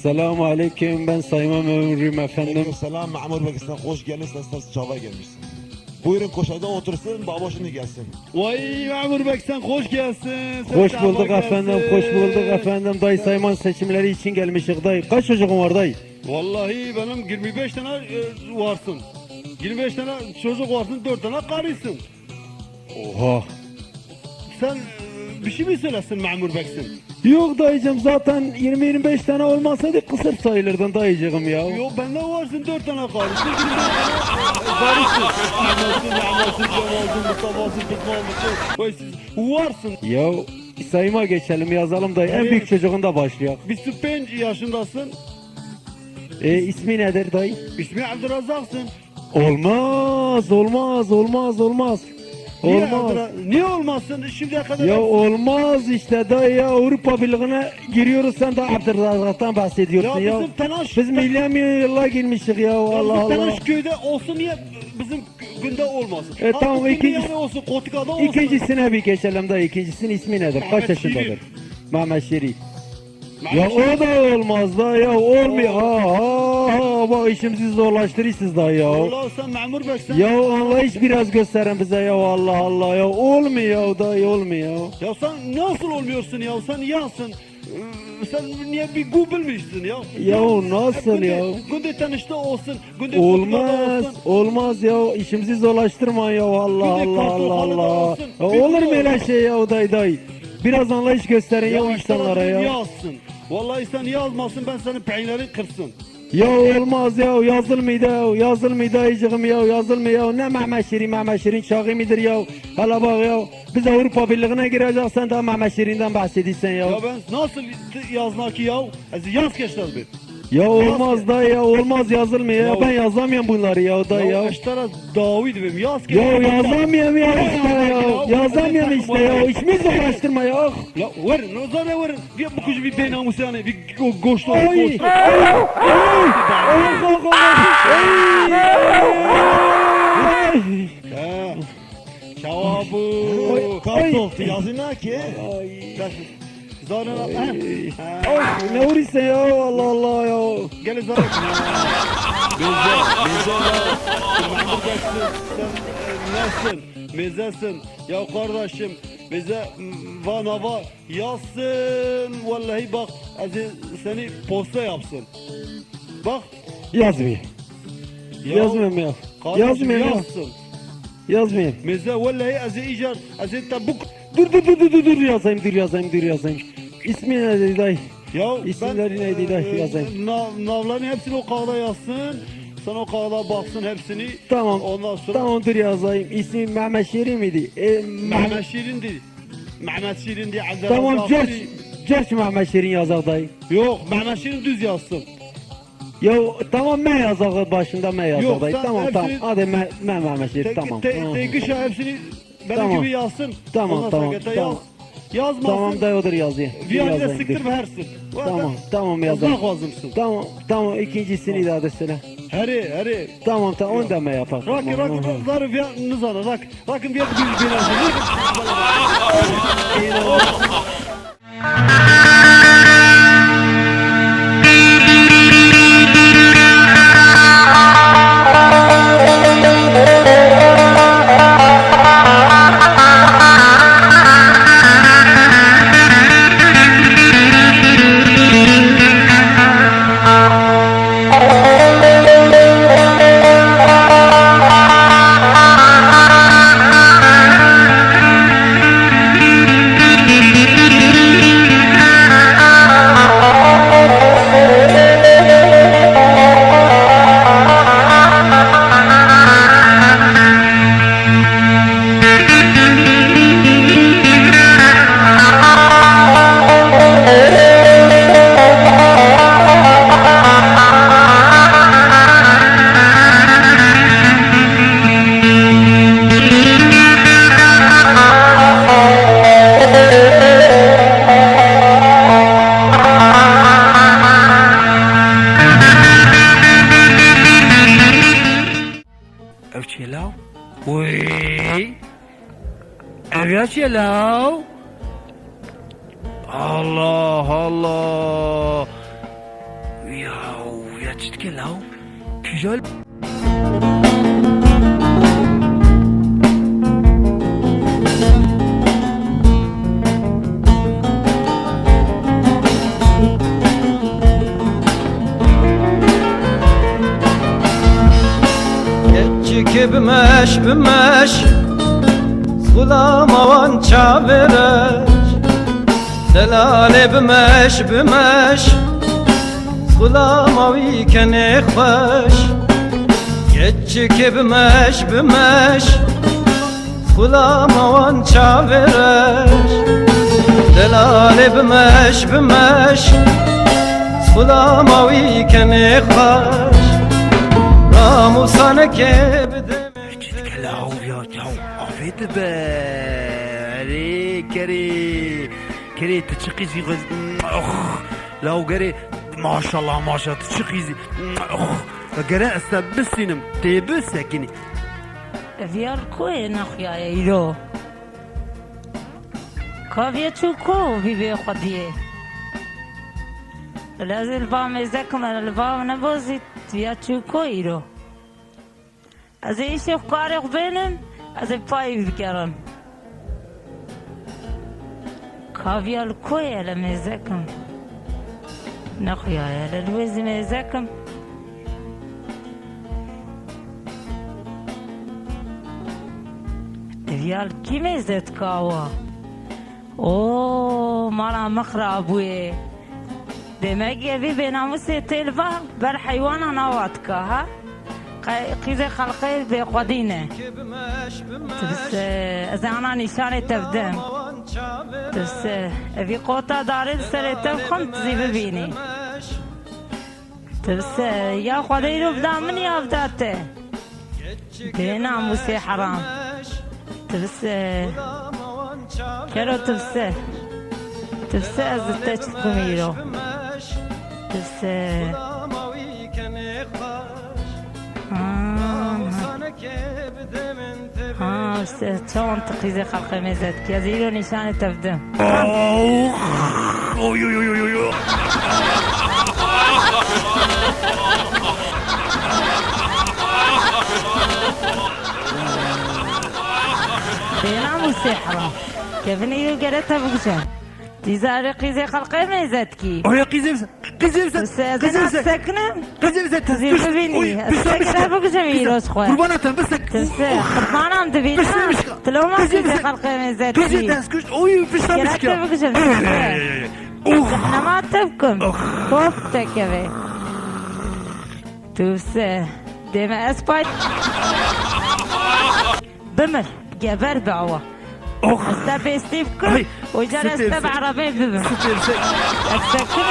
Selamun Aleyküm, ben Sayma Memuruyum efendim. Selam Memur Bey, sen hoş geldin, sen çava gelmişsin. Buyurun koşayda otursun, baba şimdi gelsin. Vay Memur Bey sen hoş gelsin. Hoş bulduk efendim, hoş bulduk efendim. Dayı Sayman seçimleri için gelmişik dayı. Kaç çocuğun var dayı? Vallahi benim 25 tane varsın. 25 tane çocuk varsın, 4 tane karısın. Oha. Sen bir şey mi söylesin Memur Bey'sin? Yok dayıcım, zaten 20-25 tane olmasaydı kısır sayılırdın dayıcığım ya. Yok bende varsın 4 tane karısın, 25 tane karısın. Ahmet'sin, Ahmet'sin, Cemal'sin, Mustafa'sın, Tutmal'sın. Vay siz varsın. Ya sayıma geçelim, yazalım dayı. En Evet. büyük çocuğunda başlıyor. Bir 5 yaşındasın. İsmi nedir dayı? İsmi Abdurrazak'sın. Olmaz, olmaz, olmaz, olmaz. Olmaz. Niye olmazsın? Şimdiye kadar... Ya olmaz işte dayı ya, Avrupa Birliği'ne giriyoruz, sen de Abdülrazak'tan bahsediyorsun ya. Ya bizim Tenaş... Biz milli yıla girmişik ya, Allah Allah. Tenaş köyde olsun, niye bizim günde olmasın? Tamam, Halbuki ikinci- yani olsun, Kotika'da olsun. İkincisine bir geçelim dayı, ikincisinin ismi nedir? Kaç Mehmet yaşındadır? Şirin. Mehmet Şirin. Mehmet Ya Şirin. o da olmaz da ya, olmuyor. Ha, bak işimizi zorlaştırırsınız da ya. Allah sen memur beksen. Ya anlayış biraz gösterin bize ya, Allah Allah ya. Olmuyor dayı, olmuyor. Ya sen nasıl olmuyorsun ya? Sen yansın. Sen niye bir Google misin ya? Ya nasıl Günde- ya? Günde tanışta olsun. Günde Olmaz, olsun. olmaz ya, işimizi zorlaştırma ya, Allah Bir de Allah kartal Allah halıda Allah. olsun, Ya bir olur mu de öyle olsun. şey ya dayı? Biraz anlayış gösterin ya, Ya insanlara ya. yazsın. Vallahi sen yazmasın, ben senin peyniri kırsın. Ya olmaz ya, yazılmıyor ya, yazılmıyor dayıcığım ya, yazılmıyor ya. Ne Mehmet Şirin çağı midir ya? Hala bak ya, biz Avrupa Birliği'ne gireceğiz, sen de Mehmet Şirin'den bahsediyorsun ya. Ya ben nasıl yazmak ki ya? Yaz geçler bir. Ya olmaz dayı ya, olmaz, yazılmıyor ya, Ya- ben yazamıyorum bunları ya dayı ya. Eştara David benim yaz Ya geçler. yazamıyorum ya, yazamıyorum işte ya, işimi zorlaştırma ya. Ya ver, nazara ver. Bir bu kucu bir benamus yani, bir goştu. Ay! Çavabu. Kartoltu yazına ki. Zara Ne uğraysa ya, Allah Allah ya. Gel zara. Meze ya. Mahmut Beksin, sen nesin? Mezesin. Ya kardeşim bize vanava yazsın. Vallahi bak seni posta yapsın. Bak. Yazmıyor. Ya, Yazmıyorum ya. kardeşim Yazmıyorum ya. yazsın. Yazmıyorum. Meze vallahi icar tabuk. Dur yazayım. İsmi neydi dayı? Ya İsimleri neydi de yazayım. Navların hepsini o kağıda yazsın. Sen o kağıda baksın hepsini. Tamam. Ondan sonra Tamam dur yazayım. İsmi Mehmet Şirin miydi? Mehmet Şirin'di. Mehmet Şirin'di. Tamam, George Mehmet Şirin yazak dayı. Yok Mehmet Şirin düz yazsın. Ya tamam, ben yazak başında, ben yazak Yok, dayı. sen Tamam hepsini- tamam. Hadi Mehmet Şirin, tamam. Tekişa hepsini benim Tamam. gibi yazsın. Tamam, Ondan tamam, sonra tamam. yaz. Yazmasın. Tamam dayı, odur yazayım. Viyanede Yazayım, dur. siktir versin. Tamam yazayım. Yazmak lazımsın. Tamam, ikincisini de hadi söyle. Heri. Tamam onu da mı yapalım? Rakı zarı viyan nizana rak. Rakın bir Evçelav? Uy! Evçelav? Allah Allah! يا تتكلم كجال Geçik bmeş Sulama van çavereş Delale bmeş Sulama vikene xoş Geçik bmeş Sulama van çavereş Delale bmeş Sulama vikene xoş Ramusana kebde تتكلم يا جو عفيت بالي كري تشقيزي غز اخ لو قري ما شاء الله ما شاء الله تشقيزي اخ قري استبسينم تيبس ساكني Vial koe nakhya iro. Kavya chuko vive khadie. لازم البام يزكم البام نبوزي via chuko iro. از ایش قارق بینم از پای بگرم. کاویال کوی لمزکم. نخیا للوز مزکم. ویال کی مزت کاوا؟ اوه مالا مخرابوی. دماغي بي بناموس تلفا بر حيوانا نواتكا ها؟ قيزة خلقي بقدينة بس إذا أنا نشاني تبدم بس في قوتا داري سريتم خمت زي ببيني بس يا قدينو بدا من يا بداته بينا موسي حرام بس كيرو بس أزدتش كميرو بس شلون تقيزي خلقي ميزات كيزيلو نشاني تبدم بينام وسحرة كيف نيلو قريتها بقشن تيزاري قيزي خلقي ميزاتكي يا قيزي بس أنا ساكنة زي ببيني الساكنة بقشن ميلوش خواه قربانة بس قربانة عم تبينها تلو ما قيزي خلقي ميزاتكي اوي فيش كراتة بقشن احنا ما تبكم خوفتك يا بي توسه ديما اسبايت بمر جبر بعوة استبع ستيفكم وجرى استبع عربي بمر أكسكنا